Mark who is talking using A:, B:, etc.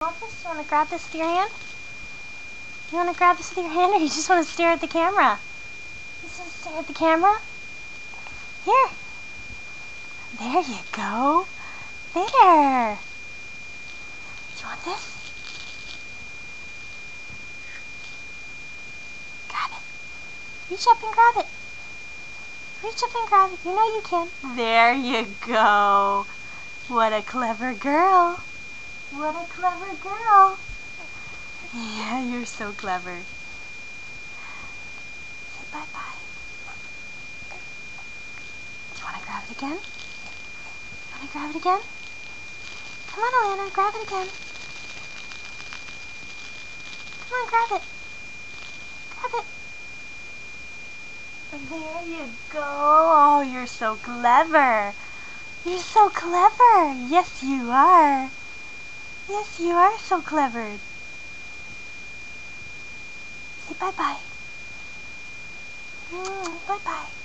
A: You want this? You want to grab this with your hand? You want to grab this with your hand, or you just want to stare at the camera? You just want to stare at the camera? Here. There you go. There. Do you want this? Grab it. Reach up and grab it. Reach up and grab it. You know you can. There you go. What a clever girl. What a clever girl. Yeah, you're so clever. Say bye-bye. Do you want to grab it again? You want to grab it again? Come on, Alana, grab it again. Come on, grab it. Grab it. There you go. Oh, you're so clever. You're so clever. Yes, you are. Yes, you are so clever. Say bye-bye. Bye-bye.